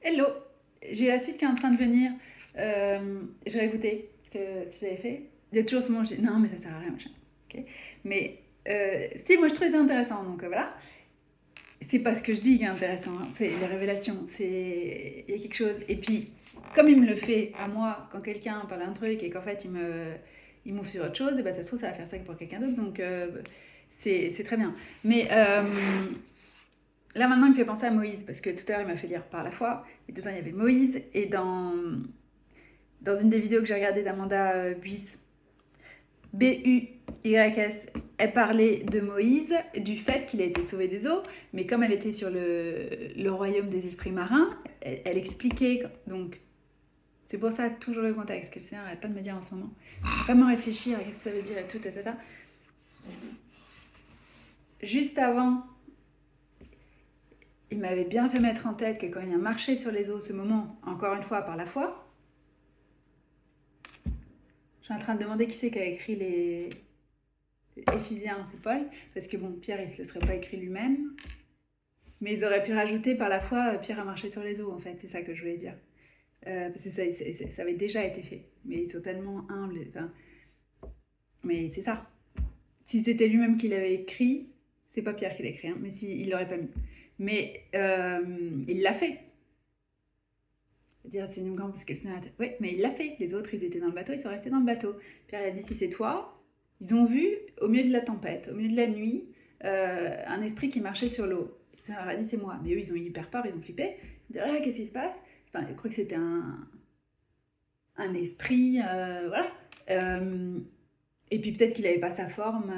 Hello, j'ai la suite qui est en train de venir. J'ai réécouté ce que j'avais fait. Il y a toujours ce moment où je dis non, mais ça sert à rien, machin. Ok. Mais si, moi je trouvais ça intéressant, donc voilà. C'est pas ce que je dis qui est intéressant, hein. C'est les révélations. Il y a quelque chose. Et puis, comme il me le fait à moi, quand quelqu'un parle d'un truc et qu'en fait il m'ouvre sur autre chose, et ben ça se trouve ça va faire ça pour quelqu'un d'autre, donc c'est très bien. Mais là maintenant, il me fait penser à Moïse, parce que tout à l'heure, il m'a fait lire par la foi, et dedans, il y avait Moïse, et dans une des vidéos que j'ai regardées d'Amanda Buys, Buys, elle parlait de Moïse, du fait qu'il a été sauvé des eaux, mais comme elle était sur le royaume des esprits marins, elle expliquait, donc c'est pour ça toujours le contexte, que le Seigneur n'arrête pas de me dire en ce moment, vraiment réfléchir à ce que ça veut dire et tout, ta. Juste avant, il m'avait bien fait mettre en tête que quand il a marché sur les eaux, ce moment, encore une fois par la foi, je suis en train de demander qui c'est qui a écrit les Éphésiens, c'est Paul, parce que bon, Pierre, il se le serait pas écrit lui-même, mais ils auraient pu rajouter par la foi, Pierre a marché sur les eaux, en fait, c'est ça que je voulais dire. Parce que ça avait déjà été fait, mais ils sont tellement humbles, enfin, mais c'est ça. Si c'était lui-même qui l'avait écrit, c'est pas Pierre qui l'a écrit, hein, mais si, il l'aurait pas mis. Mais il l'a fait. Dire c'est une grande parce que le Seigneur était... Oui, mais il l'a fait. Les autres, ils étaient dans le bateau, ils sont restés dans le bateau. Pierre a dit si c'est toi, ils ont vu au milieu de la tempête, au milieu de la nuit, un esprit qui marchait sur l'eau. Le Seigneur a dit c'est moi. Mais eux, ils ont eu hyper peur, ils ont flippé. Ils ont dit ah, qu'est-ce qui se passe. Enfin, je crois que c'était un esprit, voilà. Et puis peut-être qu'il n'avait pas sa forme.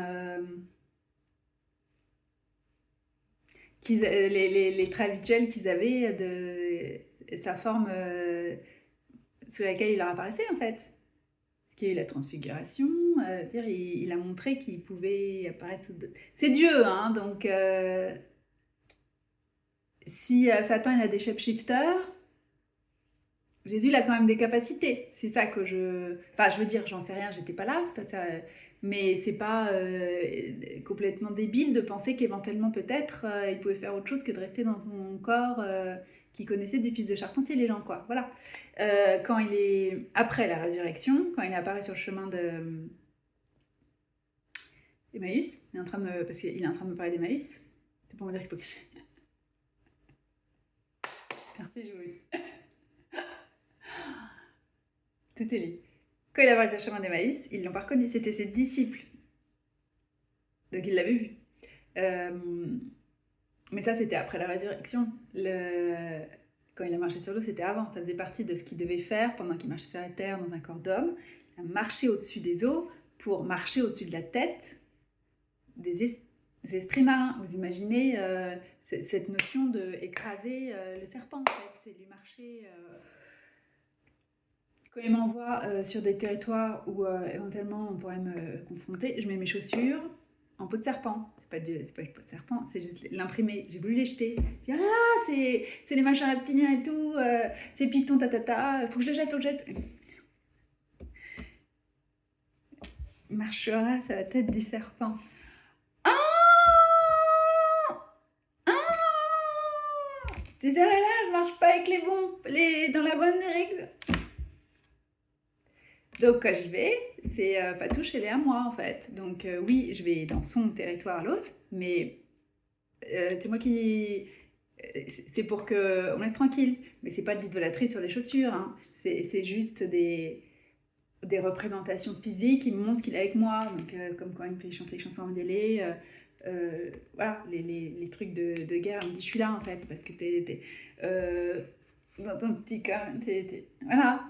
Les traits habituels qu'ils avaient de sa forme sous laquelle il leur apparaissait en fait. Parce qu'il y a eu la transfiguration, dire, il a montré qu'il pouvait apparaître sous d'autres. C'est Dieu, hein, donc si Satan il a des shapeshifters, Jésus il a quand même des capacités. C'est ça que je. Enfin, je veux dire, j'en sais rien, j'étais pas là, c'est pas ça. Mais c'est pas complètement débile de penser qu'éventuellement, peut-être, il pouvait faire autre chose que de rester dans son corps qui connaissait du fils de charpentier, les gens, quoi. Voilà. Quand il est. Après la résurrection, quand il est apparu sur le chemin d'Emmaüs, parce qu'il est en train de me parler d'Emmaüs, c'est pour me dire qu'il faut que je. Merci, Julie. Tout est lié. Quand il a parlé sur le chemin d'Emmaüs, ils l'ont pas reconnu, c'était ses disciples. Donc il l'avait vu. Euh, mais ça, c'était après la résurrection. Quand il a marché sur l'eau, c'était avant. Ça faisait partie de ce qu'il devait faire pendant qu'il marchait sur la terre dans un corps d'homme. Il a marché au-dessus des eaux pour marcher au-dessus de la tête des esprits marins. Vous imaginez cette notion d'écraser le serpent, en fait. C'est lui marcher. Quand il m'envoie sur des territoires où éventuellement on pourrait me confronter, je mets mes chaussures en peau de serpent. C'est pas une peau de serpent, c'est juste l'imprimé. J'ai voulu les jeter. Je dis ah c'est les machins reptiliens et tout, c'est python faut que je le jette, faut que je le jette. Il marchera sur la tête du serpent. Ah ah je disais ah là là, je marche pas avec dans la bonne direction. Donc quand j'y vais, c'est Patouche, elle est à moi en fait. Donc oui, je vais dans son territoire à l'autre, mais c'est moi qui. C'est pour qu'on me laisse tranquille. Mais c'est pas de l'idolâtrie sur les chaussures. Hein. C'est juste des représentations physiques qui me montrent qu'il est avec moi. Donc comme quand il me fait chanter les chansons en délai. Voilà, les trucs de guerre, il me dit je suis là en fait, parce que t'es dans ton petit corps. Voilà.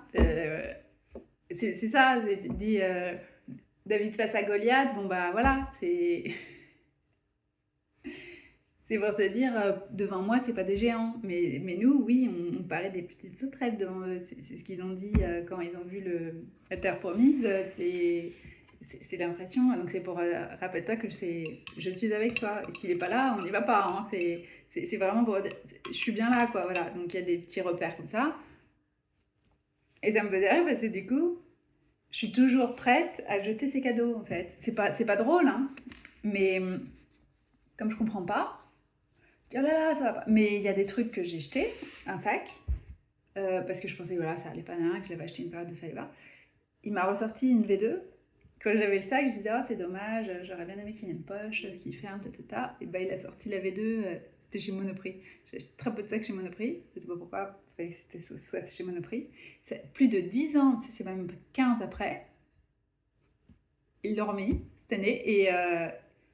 C'est ça, tu te dis David face à Goliath, bon bah voilà, c'est pour se dire devant moi c'est pas des géants, mais nous oui on paraît des petites sauterelles devant eux, c'est ce qu'ils ont dit quand ils ont vu la terre promise, c'est l'impression, donc c'est pour rappelle-toi que je suis avec toi, et s'il est pas là on n'y va pas, hein, c'est vraiment pour dire je suis bien là quoi, voilà, donc il y a des petits repères comme ça, et ça me faisait rire parce que du coup je suis toujours prête à jeter ces cadeaux en fait. C'est pas drôle, hein. Mais comme je comprends pas, je dis oh là là, ça va pas. Mais il y a des trucs que j'ai jetés, un sac, parce que je pensais que voilà, ça allait pas bien, que je l'avais acheté une période de ça allait pas. Il m'a ressorti une V2. Quand j'avais le sac, je disais, oh, c'est dommage, j'aurais bien aimé qu'il y ait une poche qui ferme, ta. Et bah, il a sorti la V2, c'était chez Monoprix. J'ai acheté très peu de sacs chez Monoprix, je sais pas pourquoi, il fallait que c'était soit chez Monoprix. C'est plus de 10 ans, c'est même 15 après, ils l'ont remis cette année et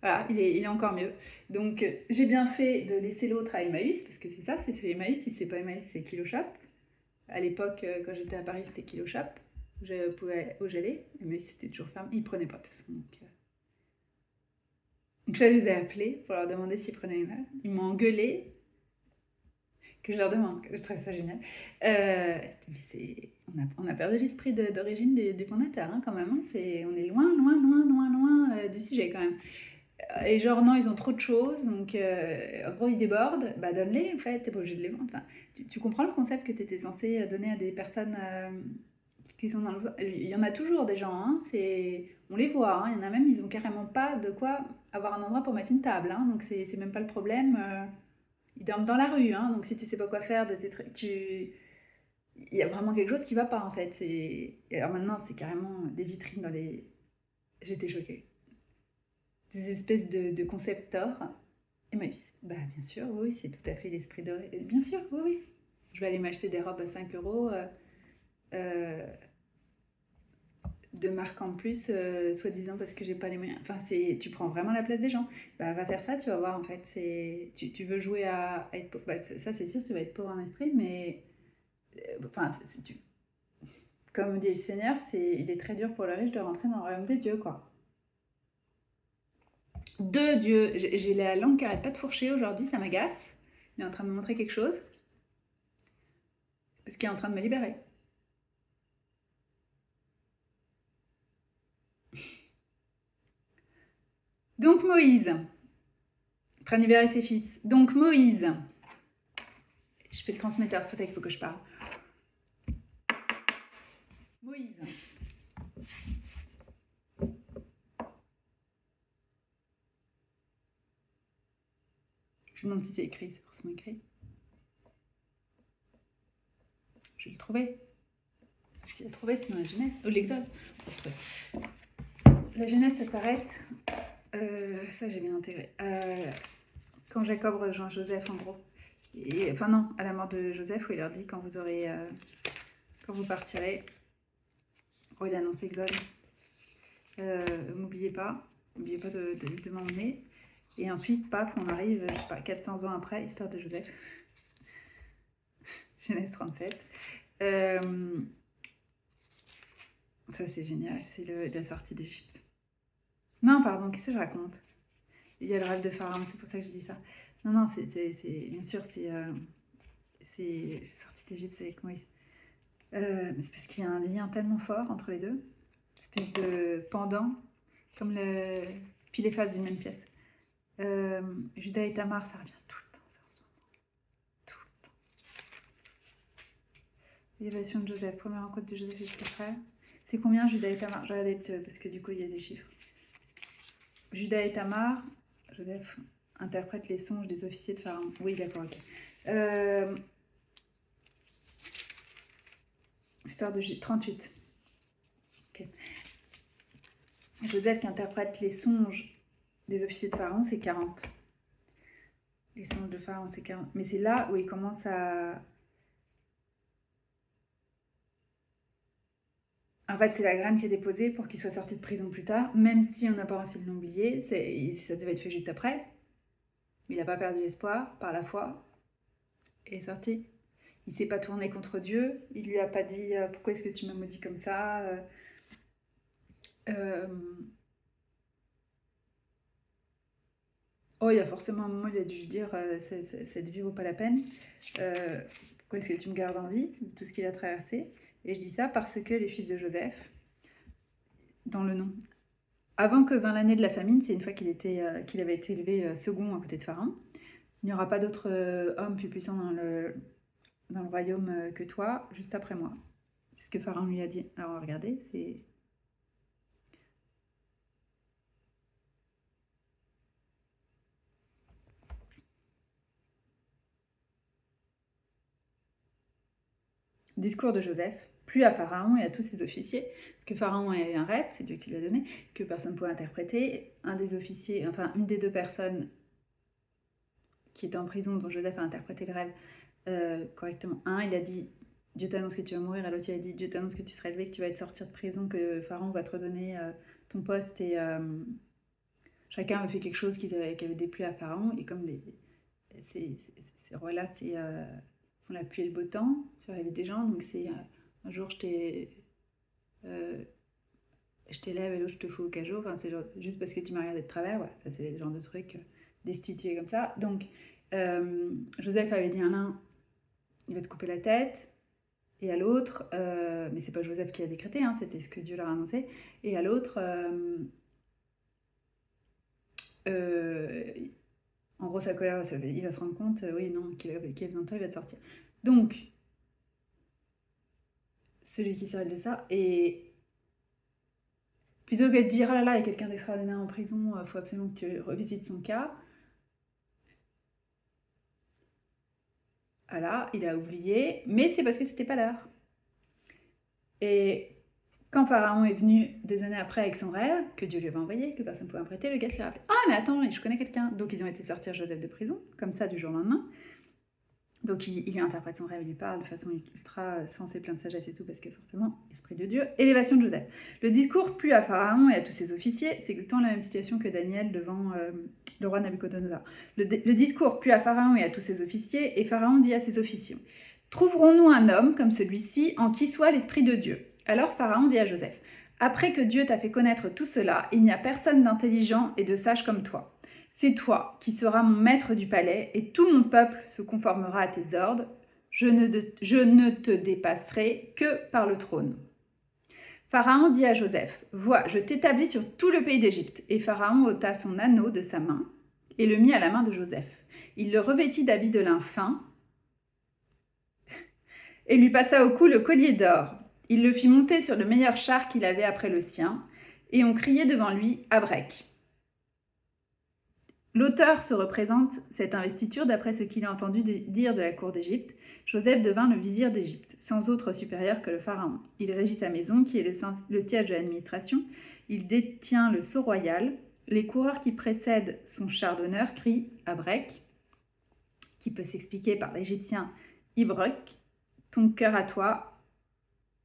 voilà, il est encore mieux. Donc j'ai bien fait de laisser l'autre à Emmaüs, parce que c'est ça, c'est chez Emmaüs, si c'est pas Emmaüs, c'est Kilo Shop. À l'époque, quand j'étais à Paris, c'était Kilo Shop. Je pouvais où j'allais, mais c'était toujours fermé. Ils prenaient pas de toute façon. Donc là, je les ai appelés pour leur demander s'ils prenaient les meubles. Ils m'ont engueulé que je leur demande. Je trouve ça génial. On a perdu l'esprit d'origine du fondateur hein, quand même. Hein. On est loin du sujet quand même. Et genre, non, ils ont trop de choses, donc en gros, ils débordent. Bah, donne-les, en fait, t'es pas obligé de les vendre. Enfin, tu comprends le concept que tu étais censé donner à des personnes qui sont dans le... Il y en a toujours des gens, hein, on les voit, hein, il y en a même, ils ont carrément pas de quoi avoir un endroit pour mettre une table, hein, donc c'est même pas le problème. Ils dorment dans la rue, hein, donc si tu sais pas quoi faire de tes trucs, il y a vraiment quelque chose qui va pas, en fait. Et alors maintenant, c'est carrément des vitrines dans les... J'étais choquée. Des espèces de concept store. Et Maëlys, bah bien sûr, oui, c'est tout à fait l'esprit de... Bien sûr, oui, oui. Je vais aller m'acheter des robes à 5 euros euh, de marque en plus, soi-disant parce que j'ai pas les moyens. Enfin, tu prends vraiment la place des gens. Bah va faire ça, tu vas voir en fait. Tu veux jouer à être pauvre. Bah, ça c'est sûr, tu vas être pauvre en esprit, mais enfin, comme dit le Seigneur, il est très dur pour le riche de rentrer dans le royaume des dieux, quoi. De Dieu. J'ai la langue qui arrête pas de fourcher aujourd'hui, ça m'agace. Il est en train de me montrer quelque chose. Parce qu'il est en train de me libérer. Donc Moïse, en train de libérer ses fils. Donc Moïse, je fais le transmetteur, c'est pour ça qu'il faut que je parle. Moïse. Je me demande si c'est écrit, c'est forcément écrit. Je vais le trouver. S'il a trouvé, sinon la Genèse. Ou l'Exode. La Genèse, ça s'arrête. Ça, j'ai bien intégré. Quand Jacob rejoint Joseph, en gros. Enfin non, à la mort de Joseph, où il leur dit quand vous partirez. Oh, il annonce Exode. N'oubliez pas de m'emmener. Et ensuite, paf, on arrive, je sais pas, 400 ans après, histoire de Joseph. Genèse 37. Ça, c'est génial, c'est la sortie d'Égypte. Non, pardon, qu'est-ce que je raconte? Il y a le rêve de Pharaon, c'est pour ça que je dis ça. Non, bien sûr, c'est sortie d'Égypte avec Moïse. C'est parce qu'il y a un lien tellement fort entre les deux. Une espèce de pendant, comme le pile et face d'une même pièce. Judas et Tamar, ça revient tout le temps, ça en ce moment. Tout le temps. L'élévation de Joseph, première rencontre de Joseph et ses frères. C'est combien Judas et Tamar? Je vais regarder parce que du coup il y a des chiffres. Judas et Tamar, Joseph interprète les songes des officiers de Pharaon. Oui, d'accord, ok. Histoire de 38. Ok. Joseph qui interprète les songes des officiers de Pharaon, c'est 40. Les songes de Pharaon, c'est 40. Mais c'est là où il commence à... En fait, c'est la graine qui est déposée pour qu'il soit sorti de prison plus tard, même si on n'a pas réussi de l'oublier. Ça devait être fait juste après. Mais il n'a pas perdu espoir par la foi et est sorti. Il ne s'est pas tourné contre Dieu. Il lui a pas dit pourquoi est-ce que tu m'as maudit comme ça. Oh, il y a forcément un moment, il a dû lui dire cette vie vaut pas la peine. Pourquoi est-ce que tu me gardes en vie? Tout ce qu'il a traversé. Et je dis ça parce que les fils de Joseph, dans le nom. Avant que vint l'année de la famine, c'est une fois qu'il avait été élevé second à côté de Pharaon. Il n'y aura pas d'autre homme plus puissant dans le royaume que toi, juste après moi. C'est ce que Pharaon lui a dit. Alors regardez, c'est... Discours de Joseph. Plut à Pharaon et à tous ses officiers, parce que Pharaon avait un rêve, c'est Dieu qui lui a donné, que personne ne pouvait interpréter. Un des officiers, enfin une des deux personnes qui était en prison, dont Joseph a interprété le rêve correctement. Un, il a dit Dieu t'annonce que tu vas mourir, et l'autre il a dit Dieu t'annonce que tu seras élevé, que tu vas être sorti de prison, que Pharaon va te redonner ton poste, et chacun a fait quelque chose qui avait déplu à Pharaon, et comme ces rois-là font la pluie et le beau temps sur la vie des gens, donc c'est un jour je t'élève et l'autre je te fous au cajot, enfin c'est juste parce que tu m'as regardé de travers, ouais, ça c'est le genre de truc destitué comme ça. Donc Joseph avait dit à l'un il va te couper la tête, et à l'autre, mais c'est pas Joseph qui a décrété, hein, c'était ce que Dieu leur a annoncé, et à l'autre, en gros sa colère, il va se rendre compte, oui non, qu'il a besoin de toi, il va te sortir. Donc, celui qui s'arrête de ça, et plutôt que de dire, ah là là, il y a quelqu'un d'extraordinaire en prison, il faut absolument que tu revisites son cas, voilà, il a oublié, mais c'est parce que c'était pas l'heure. Et quand Pharaon est venu des années après avec son rêve, que Dieu lui avait envoyé, que personne ne pouvait prêter, le gars s'est rappelé. Ah, mais attends, je connais quelqu'un. Donc ils ont été sortir Joseph de prison, comme ça, du jour au lendemain. Donc il lui interprète son rêve, il lui parle de façon ultra sensée, plein de sagesse et tout, parce que forcément, esprit de Dieu. Élévation de Joseph. Le discours plut à Pharaon et à tous ses officiers. C'est exactement la même situation que Daniel devant le roi Nabucodonosor. Le discours plut à Pharaon et à tous ses officiers, et Pharaon dit à ses officiers « Trouverons-nous un homme comme celui-ci en qui soit l'esprit de Dieu ?» Alors Pharaon dit à Joseph « Après que Dieu t'a fait connaître tout cela, il n'y a personne d'intelligent et de sage comme toi. C'est toi qui seras mon maître du palais, et tout mon peuple se conformera à tes ordres. Je ne te dépasserai que par le trône. » Pharaon dit à Joseph, « Vois, je t'établis sur tout le pays d'Égypte. » Et Pharaon ôta son anneau de sa main et le mit à la main de Joseph. Il le revêtit d'habits de lin fin et lui passa au cou le collier d'or. Il le fit monter sur le meilleur char qu'il avait après le sien, et on criait devant lui « Abrec !» L'auteur se représente cette investiture d'après ce qu'il a entendu dire de la cour d'Égypte. Joseph devint le vizir d'Égypte, sans autre supérieur que le pharaon. Il régit sa maison, qui est le siège de l'administration. Il détient le sceau royal. Les coureurs qui précèdent son char d'honneur crient « Abrec !» qui peut s'expliquer par l'égyptien « Ibrek », ton cœur à toi,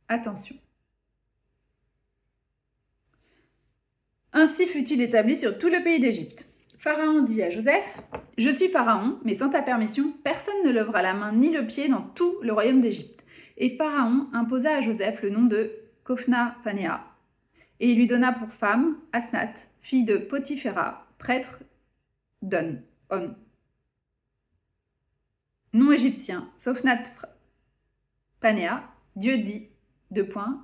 attention. Ainsi fut-il établi sur tout le pays d'Égypte. Pharaon dit à Joseph, « Je suis Pharaon, mais sans ta permission, personne ne lèvera la main ni le pied dans tout le royaume d'Égypte. » Et Pharaon imposa à Joseph le nom de Kophna-Phanéa, et il lui donna pour femme Asnath, fille de Potiphéra, prêtre d'On. Nom égyptien, Sophnath-Phanéa, Dieu dit, :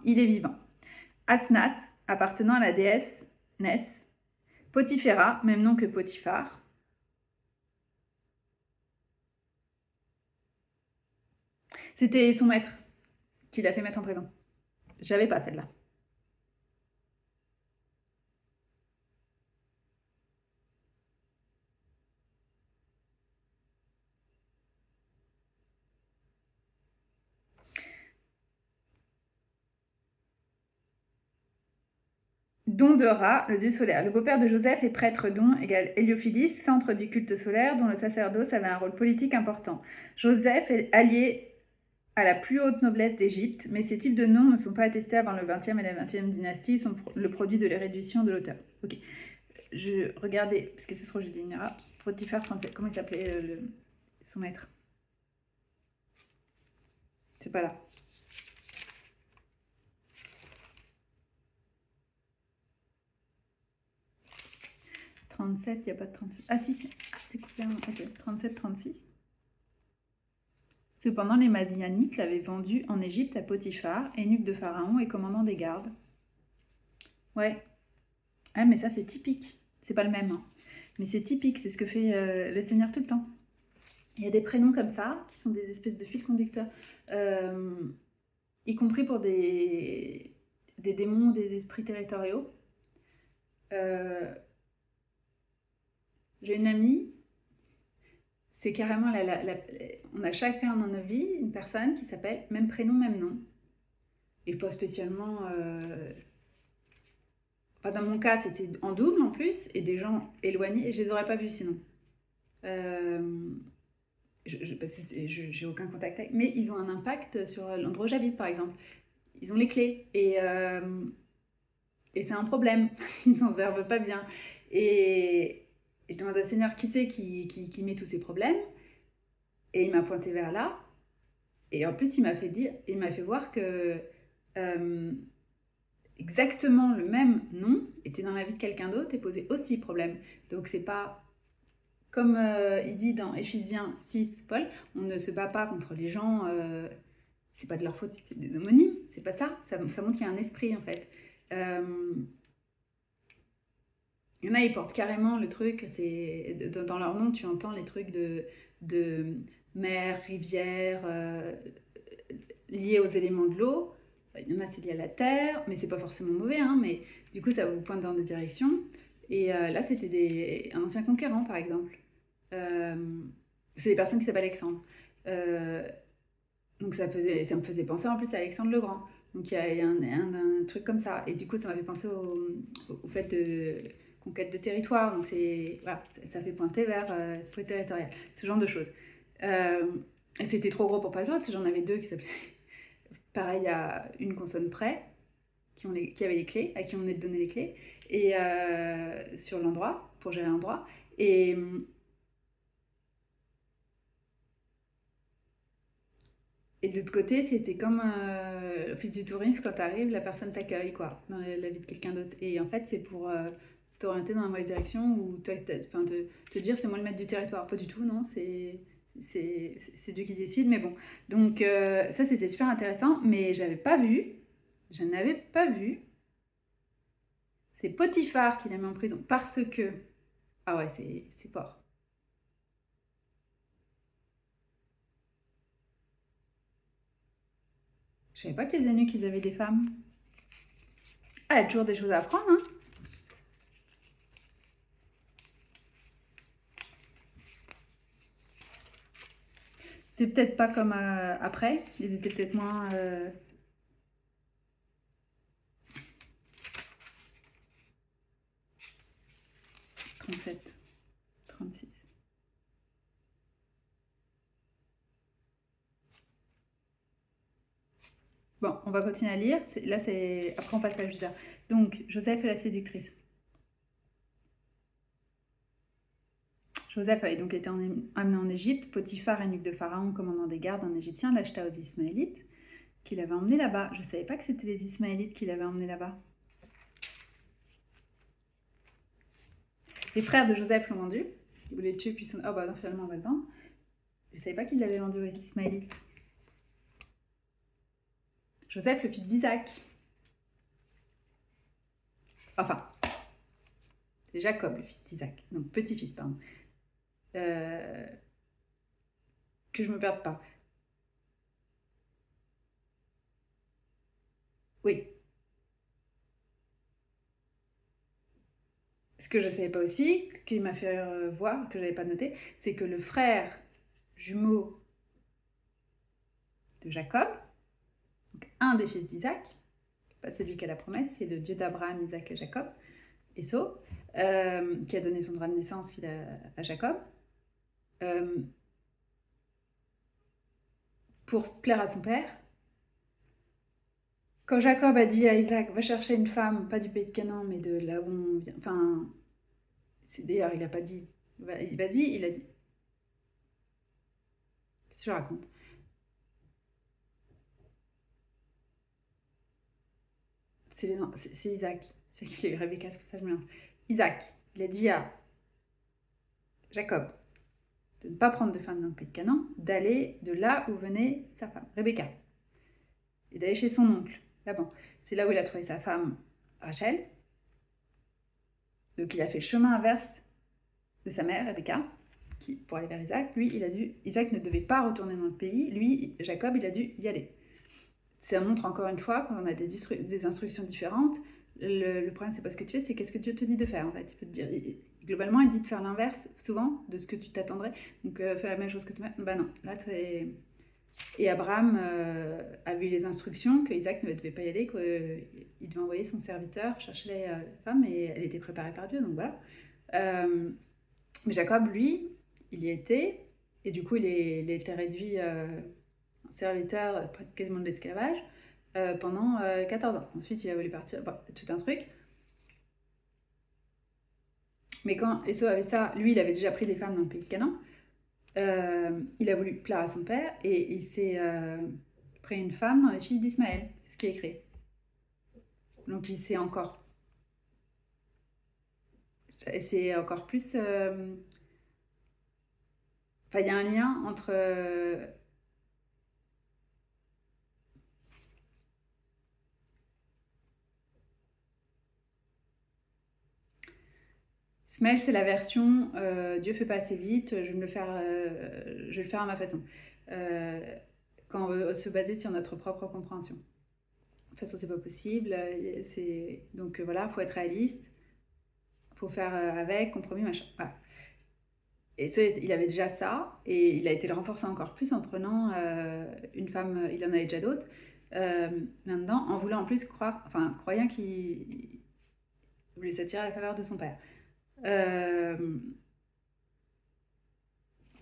il est vivant. Asnath, appartenant à la déesse Nes. Potiphéra, même nom que Potiphar. C'était son maître qui l'a fait mettre en prison. J'avais pas celle-là. Don de Ra, le dieu solaire. Le beau-père de Joseph est prêtre Don égale Héliophilis, centre du culte solaire dont le sacerdoce avait un rôle politique important. Joseph est allié à la plus haute noblesse d'Égypte, mais ces types de noms ne sont pas attestés avant le 20e et la 20e dynastie, ils sont le produit de l'érudition de l'auteur. Ok, je regardais, parce que c'est ce que je dis, Potiphar français, comment il s'appelait son maître? C'est pas là. « 37, il n'y a pas de 36. Ah si, c'est coupé. Ok, 37, 36. Cependant, les Madianites l'avaient vendu en Égypte à Potiphar, eunuque de Pharaon et commandant des gardes. Ouais. Ah, mais ça, c'est typique. C'est pas le même, hein. Mais c'est typique, c'est ce que fait le Seigneur tout le temps. Il y a des prénoms comme ça, qui sont des espèces de fils conducteurs, y compris pour des démons, des esprits territoriaux. J'ai une amie, c'est carrément on a chacun dans nos vies une personne qui s'appelle même prénom, même nom. Et pas spécialement. Enfin, dans mon cas, c'était en double en plus, et des gens éloignés, et je les aurais pas vus sinon. Parce que j'ai aucun contact avec. Mais ils ont un impact sur l'endroit où j'habite, par exemple. Ils ont les clés. Et c'est un problème. Ils s'en servent pas bien. Et je demande au Seigneur qui c'est qui met tous ces problèmes. Et il m'a pointé vers là. Et en plus, il m'a fait voir que exactement le même nom était dans la vie de quelqu'un d'autre et posait aussi problème. Donc c'est pas comme il dit dans Éphésiens 6, Paul, on ne se bat pas contre les gens, c'est pas de leur faute, c'est des homonymes, c'est pas ça, ça montre qu'il y a un esprit en fait. Il y en a, ils portent carrément le truc, dans leur nom, tu entends les trucs de mer, rivière, liés aux éléments de l'eau. Il y en a, c'est lié à la terre, mais c'est pas forcément mauvais, hein, mais du coup, ça vous pointe dans des directions. Et là, c'était un ancien conquérant, par exemple. C'est des personnes qui s'appellent Alexandre. Donc ça me faisait penser en plus à Alexandre le Grand. Donc il y a un truc comme ça. Et du coup, ça m'avait pensé au fait de conquête de territoire. Donc voilà, ça fait pointer vers l'esprit territorial. Ce genre de choses. Et c'était trop gros pour pas le voir, parce que j'en avais deux qui s'appelaient pareil à une consonne près, qui avaient les clés, à qui on venait de donner les clés, et sur l'endroit, pour gérer l'endroit. Et de l'autre côté, c'était comme l'office du tourisme, quand tu arrives, la personne t'accueille, quoi, dans la vie de quelqu'un d'autre. Et en fait, c'est pour t'orienter dans la mauvaise direction ou te dire c'est moi le maître du territoire. Pas du tout, non, c'est Dieu qui décide, mais bon. Donc ça, c'était super intéressant, mais je n'avais pas vu, c'est Potiphar qui l'a mis en prison parce que... Ah ouais, c'est fort. Je savais pas que les eunuques, ils avaient des femmes. Ah, il y a toujours des choses à apprendre, hein. C'est peut-être pas comme après, ils étaient peut-être moins... 37, 36. Bon, on va continuer à lire. Là, c'est... Après, on passe à Judas. Donc, Joseph et la séductrice. Joseph avait donc été amené en Égypte. Potiphar, eunuque de Pharaon, commandant des gardes, un Égyptien, l'acheta aux Ismaélites, qu'il avait emmené là-bas. Je ne savais pas que c'était les Ismaélites qu'il avait emmené là-bas. Les frères de Joseph l'ont vendu. Ils voulaient le tuer, puis oh bah non, finalement, on va le vendre. Je ne savais pas qu'il l'avait vendu aux Ismaélites. Joseph, le fils d'Isaac. Enfin, c'est Jacob, le fils d'Isaac. Donc, petit-fils, pardon. Que je me perde pas. Oui. Ce que je ne savais pas aussi, qui m'a fait voir, que je n'avais pas noté, c'est que le frère jumeau de Jacob, donc un des fils d'Isaac, pas celui qui a la promesse, c'est le Dieu d'Abraham, Isaac et Jacob, Esau, qui a donné son droit de naissance à Jacob, pour plaire à son père. Quand Jacob a dit à Isaac, va chercher une femme, pas du pays de Canaan, mais de là où on vient, enfin, d'ailleurs, il n'a pas dit, vas-y, il a dit. Qu'est-ce que je raconte? C'est Isaac. C'est qu'il a eu Rebecca, c'est pour ça que je mélange. Isaac, il a dit à Jacob de ne pas prendre de femme dans le pays de Canaan, d'aller de là où venait sa femme, Rebecca, et d'aller chez son oncle, Laban. C'est là où il a trouvé sa femme, Rachel. Donc il a fait le chemin inverse de sa mère, Rebecca, pour aller vers Isaac. Isaac ne devait pas retourner dans le pays. Lui, Jacob, il a dû y aller. Ça montre encore une fois, quand on a des instructions différentes, le problème, c'est pas ce que tu fais, c'est qu'est-ce que Dieu te dit de faire, en fait. Il peut te dire globalement, il dit de faire l'inverse, souvent, de ce que tu t'attendrais. Donc, fais la même chose que toi. Bah non, là, Et Abraham a vu les instructions que Isaac ne devait pas y aller, qu'il devait envoyer son serviteur chercher la femme, et elle était préparée par Dieu, donc voilà. Mais Jacob, lui, il y était, et du coup, il était réduit serviteur, quasiment de l'esclavage, pendant 14 ans. Ensuite, il a voulu partir, bon, tout un truc. Mais quand Esau avait ça, lui, il avait déjà pris des femmes dans le pays de Canaan. Il a voulu plaire à son père et il s'est pris une femme dans les filles d'Ismaël. C'est ce qui est écrit. Donc il s'est encore... C'est encore plus... Enfin, il y a un lien entre... Ismaël, c'est la version Dieu fait pas assez vite, je vais le faire à ma façon. Quand on veut se baser sur notre propre compréhension. De toute façon, c'est pas possible. Donc voilà, faut être réaliste. Faut faire avec, compromis, machin. Voilà. Et ça, il avait déjà ça, et il a été le renforcer encore plus en prenant une femme, il en avait déjà d'autres, là-dedans, en voulant en plus croyant qu'il voulait s'attirer à la faveur de son père.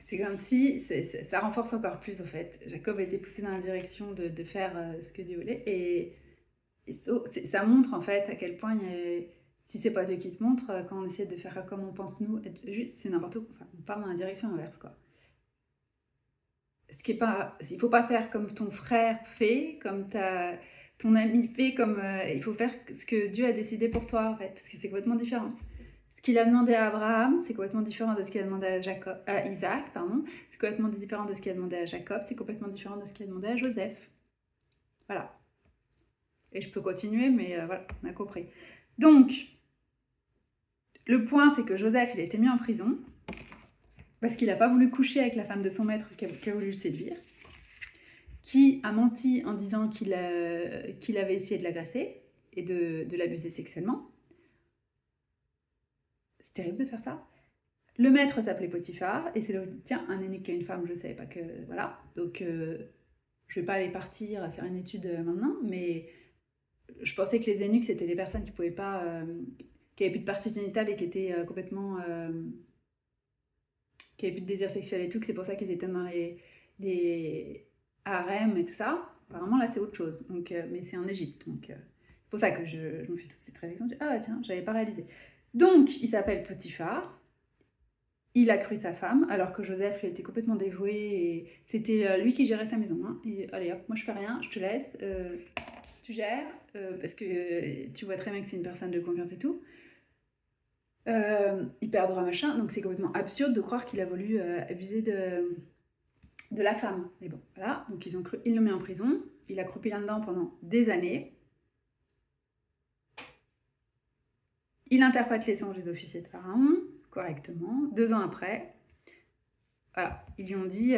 C'est comme si ça renforce encore plus, en fait. Jacob a été poussé dans la direction de faire ce que Dieu voulait, et ça montre, en fait, à quel point si c'est pas Dieu qui te montre, quand on essaie de faire comme on pense nous, être juste, c'est n'importe quoi. Enfin, on part dans la direction inverse, quoi. Il faut pas faire comme ton frère fait, comme ton ami fait, il faut faire ce que Dieu a décidé pour toi, en fait, parce que c'est complètement différent. Ce qu'il a demandé à Abraham, c'est complètement différent de ce qu'il a demandé à Isaac, pardon. C'est complètement différent de ce qu'il a demandé à Jacob, c'est complètement différent de ce qu'il a demandé à Joseph. Voilà. Et je peux continuer, mais voilà, on a compris. Donc, le point, c'est que Joseph, il a été mis en prison parce qu'il n'a pas voulu coucher avec la femme de son maître qui a voulu le séduire, qui a menti en disant qu'il avait essayé de l'agresser et de l'abuser sexuellement. C'est terrible de faire ça. Le maître s'appelait Potiphar, et c'est là où il dit, tiens, un eunuque qui a une femme, je ne savais pas que... Voilà, donc je ne vais pas aller partir à faire une étude maintenant, mais je pensais que les eunuques, c'était des personnes qui pouvaient pas... qui n'avaient plus de partie génitale et qui étaient complètement... qui n'avaient plus de désir sexuel et tout, que c'est pour ça qu'ils étaient dans les harems et tout ça. Apparemment, là, c'est autre chose. Donc, mais c'est en Égypte. Donc, c'est pour ça que je me fais toutes ces réflexions. Ah, tiens, j'avais pas réalisé. Donc, il s'appelle Potiphar. Il a cru sa femme, alors que Joseph était complètement dévoué. Et c'était lui qui gérait sa maison. Hein. Et, allez, hop, moi, je fais rien, je te laisse. Tu gères. Parce que tu vois très bien que c'est une personne de confiance et tout. Hyper droit machin, donc c'est complètement absurde de croire qu'il a voulu abuser de la femme. Mais bon, voilà, donc il le met en prison, il a croupi là-dedans pendant des années. Il interprète les songes des officiers de Pharaon correctement. 2 ans après, voilà, ils lui ont dit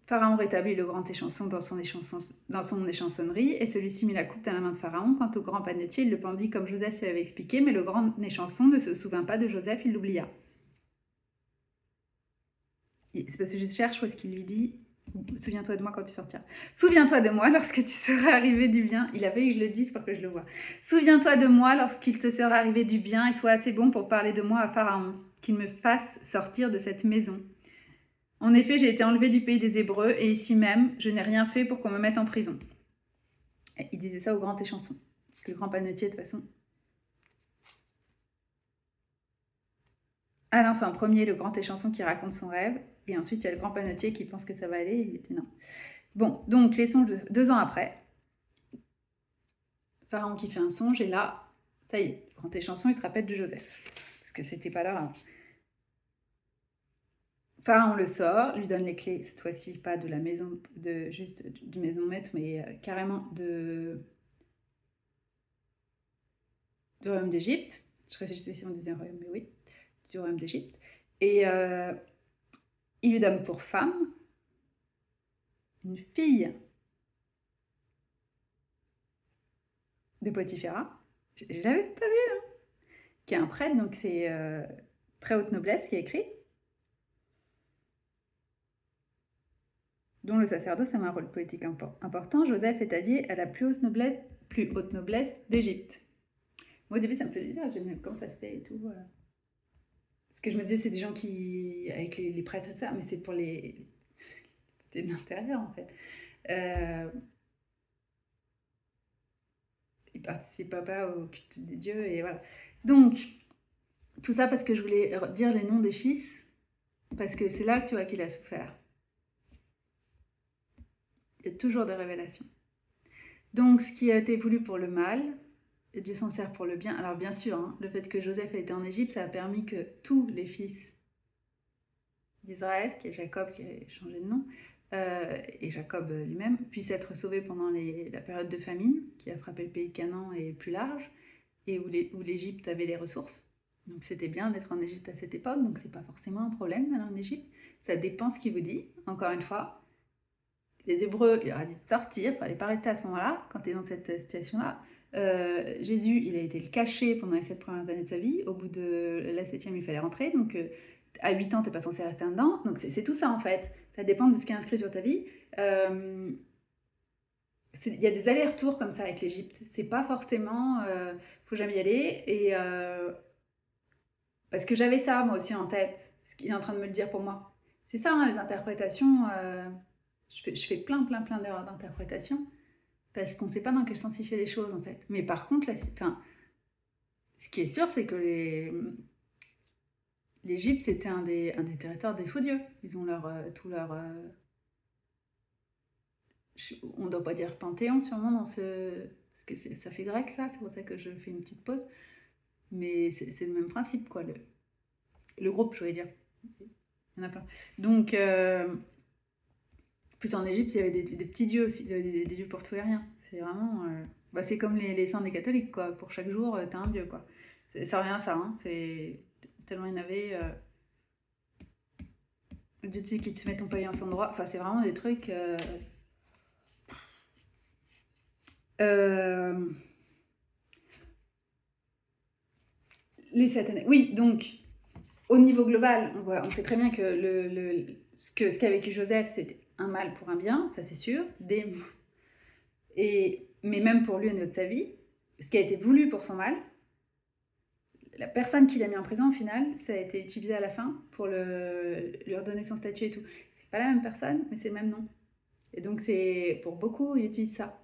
Pharaon rétablit le grand échanson dans son échansonnerie, et celui-ci mit la coupe dans la main de Pharaon. Quant au grand panetier, il le pendit comme Joseph lui avait expliqué, mais le grand échanson ne se souvint pas de Joseph, il l'oublia. C'est parce que je cherche où est-ce qu'il lui dit « Souviens-toi de moi quand tu sortiras. Souviens-toi de moi lorsque tu seras arrivé du bien. » Il a fallu que je le dise pour que je le vois. « Souviens-toi de moi lorsqu'il te sera arrivé du bien et sois assez bon pour parler de moi à Pharaon, qu'il me fasse sortir de cette maison. En effet, j'ai été enlevé du pays des Hébreux et ici même, je n'ai rien fait pour qu'on me mette en prison. » Il disait ça au grand échanson. Parce que le grand panetier, de toute façon... Ah non, c'est en premier le grand échanson qui raconte son rêve. Et ensuite, il y a le grand panetier qui pense que ça va aller. Et il dit non. Bon, donc les songes 2 ans après. Pharaon qui fait un songe. Et là, ça y est, le grand échanson, il se rappelle de Joseph. Parce que c'était pas là. Pharaon le sort, lui donne les clés, cette fois-ci, pas de la maison, juste du maison maître, mais carrément du royaume d'Égypte. Je réfléchissais si on disait royaume, mais oui, du royaume d'Égypte. Et il lui donne pour femme une fille de Potiphéra, j'avais pas vu, qui est un prêtre, donc c'est très haute noblesse qui a écrit, dont le sacerdoce a un rôle politique important. Joseph est allié à la plus haute noblesse d'Égypte. Moi, au début, ça me faisait bizarre, j'ai dit comment ça se fait et tout. Parce que je me disais, c'est des gens qui, avec les prêtres et ça, mais c'est pour les de l'intérieur en fait. Ils participent pas au culte des dieux et voilà. Donc, tout ça parce que je voulais dire les noms des fils, parce que c'est là que tu vois qu'il a souffert. Il y a toujours des révélations. Donc, ce qui a été voulu pour le mal, Dieu s'en sert pour le bien. Alors, bien sûr, hein, le fait que Joseph ait été en Égypte, ça a permis que tous les fils d'Israël, qui est Jacob, qui a changé de nom, et Jacob lui-même, puissent être sauvés pendant la période de famine qui a frappé le pays de Canaan et plus large, et où l'Égypte avait les ressources. Donc c'était bien d'être en Égypte à cette époque, donc c'est pas forcément un problème d'aller en Égypte. Ça dépend ce qu'il vous dit, encore une fois. Les Hébreux, il leur a dit de sortir, il ne fallait pas rester à ce moment-là, quand tu es dans cette situation-là. Jésus, il a été le caché pendant les 7 premières années de sa vie. Au bout de la 7e, il fallait rentrer. Donc, à 8 ans, tu n'es pas censé rester dedans. Donc, c'est tout ça, en fait. Ça dépend de ce qui est inscrit sur ta vie. Il y a des allers-retours comme ça avec l'Égypte. C'est pas forcément... faut jamais y aller. Et... parce que j'avais ça, moi aussi, en tête. Ce qu'il est en train de me le dire pour moi. C'est ça, hein, les interprétations... je fais plein d'erreurs d'interprétation parce qu'on ne sait pas dans quel sens il fait les choses en fait. Mais par contre, ce qui est sûr, c'est que l'Égypte, c'était un des territoires des faux dieux. Ils ont tout leur... on ne doit pas dire panthéon sûrement dans ce... Parce que ça fait grec ça, c'est pour ça que je fais une petite pause. Mais c'est le même principe quoi, le groupe je voulais dire. Il y en a plein. Donc... plus en Égypte, il y avait des petits dieux aussi, des dieux pour tout et rien. C'est vraiment... c'est comme les saints des catholiques, quoi. Pour chaque jour, t'as un dieu, quoi. Ça revient à ça, hein. C'est tellement il y en avait... Dieu, tu sais, qui te met ton paillet en son droit. Enfin, c'est vraiment des trucs... Les satanés. Oui, donc, au niveau global, on sait très bien que ce qu'a vécu Joseph, c'était un mal pour un bien, ça c'est sûr. Mais même pour lui au niveau de sa vie, ce qui a été voulu pour son mal, la personne qui l'a mis en prison au final, ça a été utilisé à la fin pour lui redonner son statut et tout. C'est pas la même personne, mais c'est le même nom. Et donc c'est pour beaucoup, ils utilisent ça.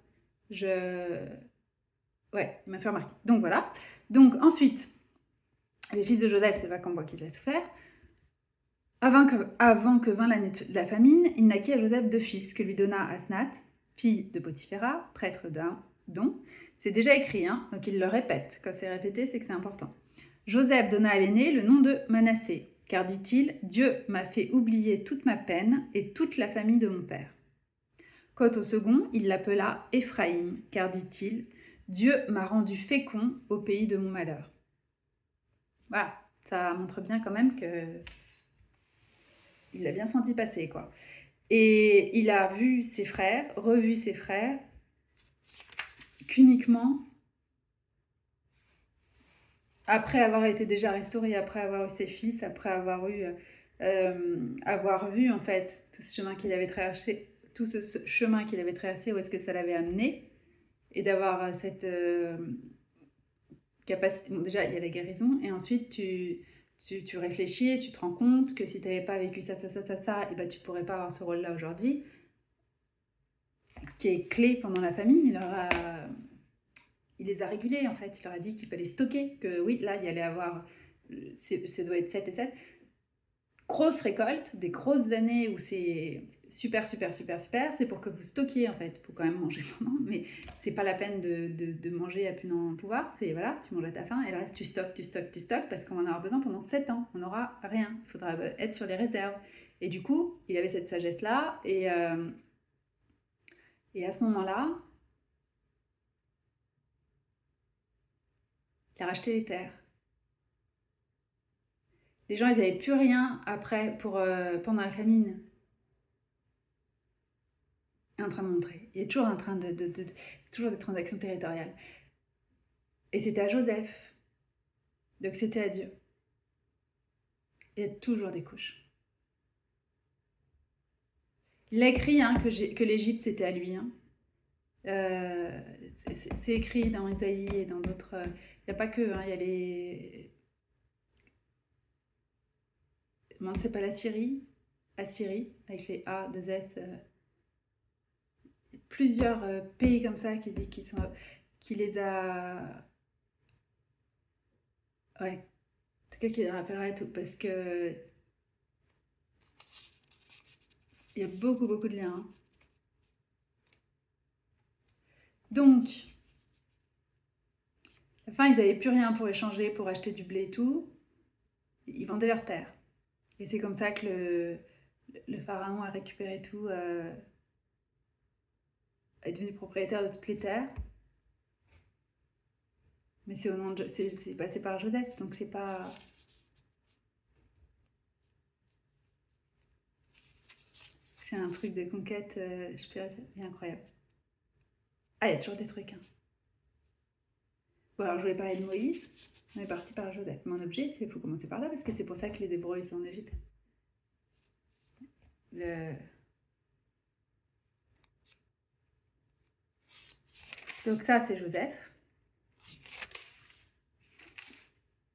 Ouais, il m'a fait remarquer. Donc voilà. Donc ensuite, les fils de Joseph, c'est Vacambois qui l'a souffert. Avant que vint l'année de la famine, il naquit à Joseph 2 fils que lui donna Asnath, fille de Potiphéra, prêtre d'Adon. C'est déjà écrit, hein, donc il le répète. Quand c'est répété, c'est que c'est important. Joseph donna à l'aîné le nom de Manassé, car dit-il, Dieu m'a fait oublier toute ma peine et toute la famille de mon père. Quant au second, il l'appela Éphraïm, car dit-il, Dieu m'a rendu fécond au pays de mon malheur. Voilà, ça montre bien quand même que il l'a bien senti passer, quoi. Et il a vu ses frères, revu ses frères, qu'uniquement après avoir été déjà restauré, après avoir eu ses fils, après avoir vu en fait tout ce chemin qu'il avait traversé, où est-ce que ça l'avait amené, et d'avoir cette capacité. Bon, déjà, il y a la guérison, et ensuite tu réfléchis et tu te rends compte que si tu n'avais pas vécu ça, et ben tu pourrais pas avoir ce rôle-là aujourd'hui, qui est clé pendant la famine. Il les a régulés en fait, il leur a dit qu'il fallait stocker, que oui, là il y allait avoir, ça doit être 7 et 7. Grosse récolte, des grosses années où c'est super, c'est pour que vous stockiez en fait, il faut quand même manger pendant, mais c'est pas la peine de manger à plus n'en pouvoir, c'est voilà, tu manges à ta faim et le reste tu stockes parce qu'on va en avoir besoin pendant 7 ans, on n'aura rien, il faudra être sur les réserves. Et du coup, il avait cette sagesse-là et à ce moment-là, il a racheté les terres. Les gens, ils n'avaient plus rien après pendant la famine. Il est en train de montrer. Il est toujours en train toujours des transactions territoriales. Et c'était à Joseph. Donc c'était à Dieu. Il y a toujours des couches. Il a écrit que l'Égypte c'était à lui. C'est écrit dans Isaïe et dans d'autres. Il n'y a pas que. Il y a les. Non, c'est pas la Syrie. Assyrie, avec les A, 2 S. Plusieurs pays comme ça qui les a. Ouais. En tout cas, qui les rappellera et tout. Parce que. Il y a beaucoup, beaucoup de liens. Donc. À la fin, ils n'avaient plus rien pour échanger, pour acheter du blé et tout. Ils vendaient leurs terres. Et c'est comme ça que le pharaon a récupéré tout, est devenu propriétaire de toutes les terres. Mais c'est au nom de, c'est passé par Joseph, donc c'est pas. C'est un truc de conquête spirituelle, incroyable. Ah, il y a toujours des trucs. Hein. Bon, alors je voulais parler de Moïse. On est parti par Joseph. Mon objet, c'est qu'il faut commencer par là parce que c'est pour ça que les Hébreux ils sont en Égypte. Donc ça, c'est Joseph.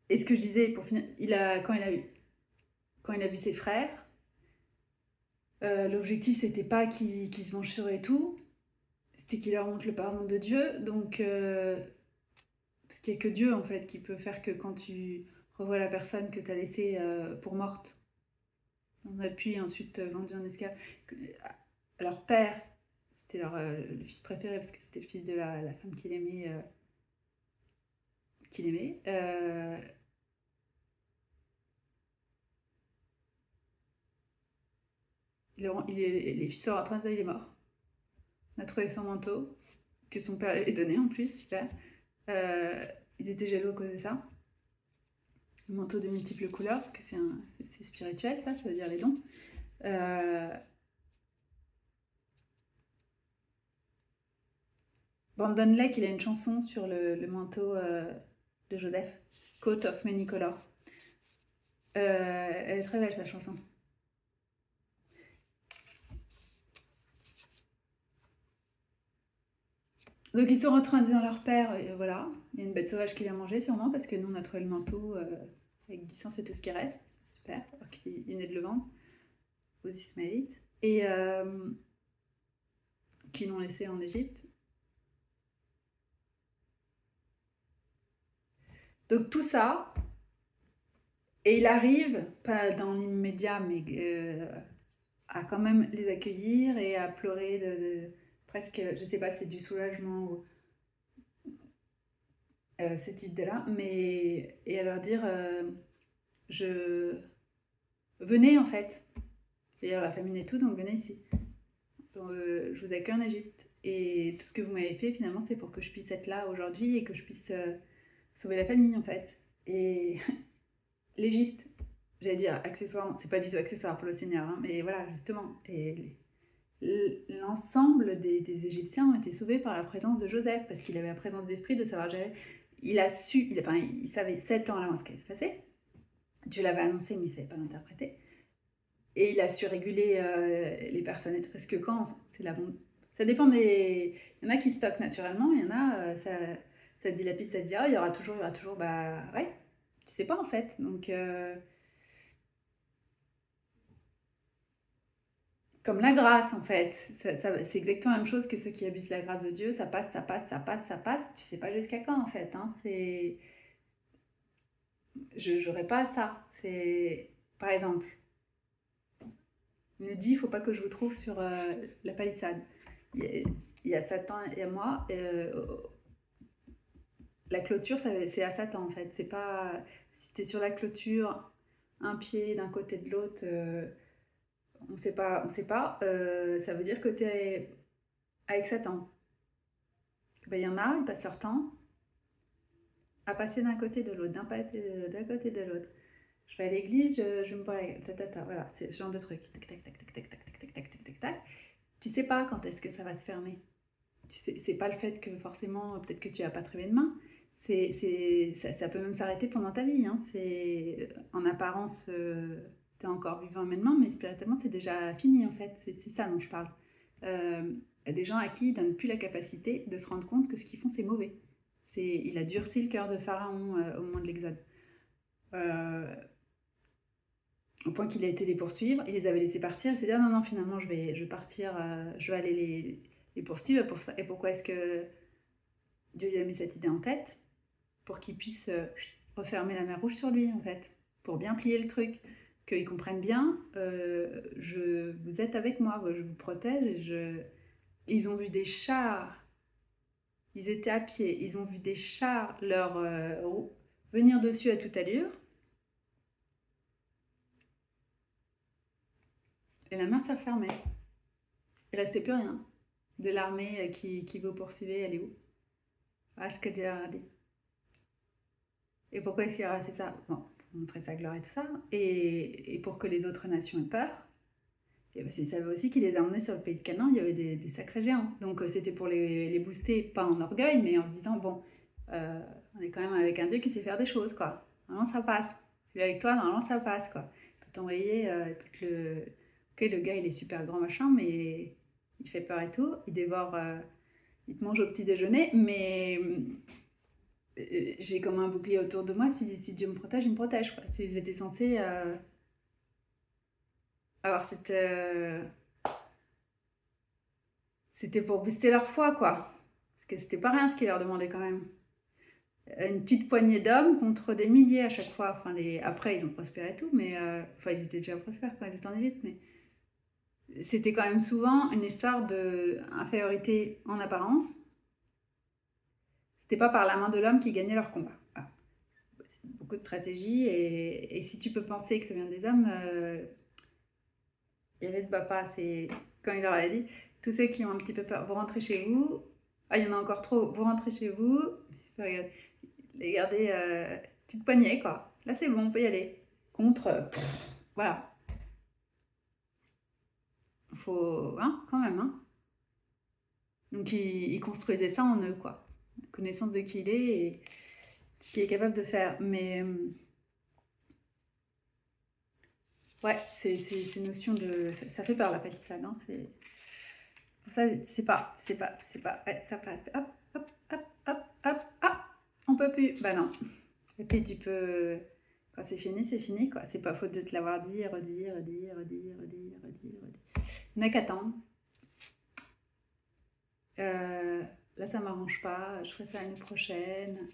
Et ce que je disais, pour finir, quand il a vu ses frères, l'objectif, c'était pas qu'ils se vengent sur eux et tout, c'était qu'il leur montre le pardon de Dieu. Donc, parce qu'il n'y a que Dieu, en fait, qui peut faire que quand tu revois la personne que tu as laissée pour morte, on a puis ensuite vendu en esclave, à leur père, c'était le fils préféré, parce que c'était le fils de la femme qu'il aimait. Les fils sont en train de dire il est mort. On a trouvé son manteau, que son père lui avait donné en plus, super. Ils étaient jaloux à cause de ça. Le manteau de multiples couleurs, parce que c'est spirituel, ça veut dire les dons. Brandon Lake, il a une chanson sur le manteau de Joseph, Coat of Many Colors. Elle est très belle, cette chanson. Donc ils sont rentrés en disant à leur père, voilà, il y a une bête sauvage qui l'a mangé sûrement, parce que nous on a trouvé le manteau avec du sang, c'est tout ce qui reste. Super, alors qu'il venait de le vendre aux Ismaélites. Et qui l'ont laissé en Égypte. Donc tout ça, et il arrive, pas dans l'immédiat, mais à quand même les accueillir et à pleurer presque, je sais pas si c'est du soulagement ou cette idée-là, mais et à leur dire, venez en fait. Et la famine et tout, donc venez ici. Donc, je vous accueille en Égypte. Et tout ce que vous m'avez fait, finalement, c'est pour que je puisse être là aujourd'hui et que je puisse sauver la famille, en fait. Et l'Égypte, j'allais dire accessoirement, c'est pas du tout accessoire pour le Seigneur, hein, mais voilà, justement. Et l'ensemble des Égyptiens ont été sauvés par la présence de Joseph, parce qu'il avait la présence d'esprit de savoir gérer. Il savait 7 ans à l'avance ce qui allait se passer. Dieu l'avait annoncé, mais il ne savait pas l'interpréter. Et il a su réguler les personnes. Parce que quand c'est la bombe, ça dépend des. Il y en a qui stockent naturellement, il y en a, ça dilapide, ça dit, il y aura toujours, bah ouais, tu sais pas en fait. Donc, comme la grâce en fait, c'est exactement la même chose que ceux qui abusent la grâce de Dieu, ça passe, ça passe, ça passe, ça passe, tu sais pas jusqu'à quand en fait. Hein, je n'aurais pas ça. C'est. Par exemple, il me dit, il faut pas que je vous trouve sur la palissade. Il y a Satan et moi. La clôture, c'est à Satan en fait. C'est pas. Si tu es sur la clôture, un pied d'un côté de l'autre, on sait pas. Ça veut dire que tu es avec Satan. Ben, il y en a, ils passent leur temps à passer d'un côté de l'autre, d'un côté de l'autre. Je vais à l'église, je me vois, voilà, c'est ce genre de truc. Tac, tac, tac, tac, tac, tac, tac, tac, tac, tac, tac. Tu sais pas quand est-ce que ça va se fermer. C'est pas le fait que forcément, peut-être que tu vas pas te réveiller demain. Ça peut même s'arrêter pendant ta vie. Hein. En apparence, tu es encore vivant maintenant, mais spirituellement, c'est déjà fini en fait. C'est ça dont je parle. Il y a des gens à qui ils ne donnent plus la capacité de se rendre compte que ce qu'ils font, c'est mauvais. Il a durci le cœur de Pharaon au moment de l'Exode. Au point qu'il a été les poursuivre, il les avait laissés partir, il s'est dit ah, non, finalement je vais partir, je vais aller les poursuivre. Et pourquoi est-ce que Dieu lui a mis cette idée en tête? Pour qu'il puisse refermer la mer Rouge sur lui, en fait, pour bien plier le truc, qu'ils comprennent bien, vous êtes avec moi, je vous protège. Ils ont vu des chars, ils étaient à pied, ils ont vu des chars leur venir dessus à toute allure, et la mer s'est refermée. Il restait plus rien de l'armée qui vous poursuivait, elle est où? Ah, ce que Dieu a dit. Et pourquoi est-ce qu'il aurait fait ça? Bon, pour montrer sa gloire et tout ça, et pour que les autres nations aient peur. Et ben, il savait aussi qu'il les a emmenés sur le pays de Canaan, il y avait des sacrés géants. Donc c'était pour les booster, pas en orgueil, mais en se disant, bon, on est quand même avec un Dieu qui sait faire des choses, quoi. Normalement, ça passe. S'il est avec toi, normalement, ça passe, quoi. Il peut t'envoyer, Ok, le gars, il est super grand, machin, mais il fait peur et tout. Il dévore, il te mange au petit déjeuner, mais j'ai comme un bouclier autour de moi. Si Dieu me protège, il me protège, quoi. Ils étaient censés avoir c'était pour booster leur foi, quoi. Parce que c'était pas rien ce qu'ils leur demandaient quand même. Une petite poignée d'hommes contre des milliers à chaque fois. Enfin, après, ils ont prospéré et tout, mais... Enfin, ils étaient déjà prospères quand ils étaient en Égypte, mais... C'était quand même souvent une histoire d'infériorité en apparence. C'était pas par la main de l'homme qui gagnait leur combat. Voilà. C'est beaucoup de stratégie, et si tu peux penser que ça vient des hommes... Il se bat pas, c'est quand il leur a dit, tous ceux qui ont un petit peu peur, vous rentrez chez vous. Ah, il y en a encore trop, vous rentrez chez vous. Les garder petite poignée, quoi. Là, c'est bon, on peut y aller. Contre, voilà. Faut, hein, quand même, hein. Donc, il construisait ça en eux, quoi. Connaissance de qui il est et ce qu'il est capable de faire. Mais, ouais, c'est une notion de... Ça fait peur, la palissade, hein. Ça, c'est pas, ouais, ça passe. Hop, hop, hop, hop, hop, hop, on peut plus. Bah non. Et puis tu peux, quand c'est fini, quoi. C'est pas faute de te l'avoir dit, redire. On n'a qu'à attendre. Là, ça m'arrange pas, je ferai ça l'année prochaine.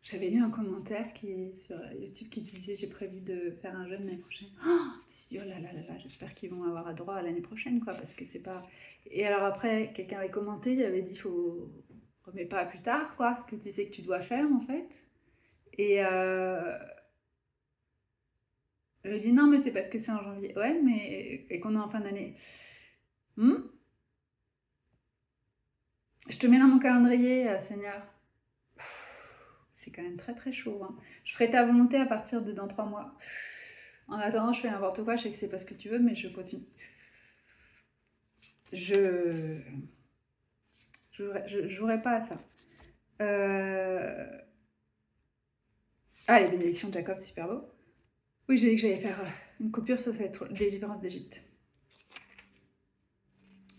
J'avais lu un commentaire sur YouTube qui disait j'ai prévu de faire un jeûne l'année prochaine. Oh là là, j'espère qu'ils vont avoir droit à l'année prochaine, quoi, parce que c'est pas... Et alors après, quelqu'un avait commenté, il avait dit remets pas à plus tard, quoi, ce que tu sais que tu dois faire, en fait. Et je dis non, mais c'est parce que c'est en janvier. Ouais, mais... Et qu'on est en fin d'année. Je te mets dans mon calendrier, Seigneur. C'est quand même très très chaud. Hein. Je ferai ta volonté à partir de dans 3 mois. En attendant, je fais n'importe quoi. Je sais que c'est pas ce que tu veux, mais je continue. Je jouerai pas à ça. Ah, les bénédictions de Jacob, super beau. Oui, j'ai dit que j'allais faire une coupure, ça va être des différences d'Égypte.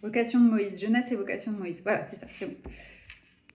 Vocation de Moïse, jeunesse et vocation de Moïse. Voilà, c'est ça, c'est bon.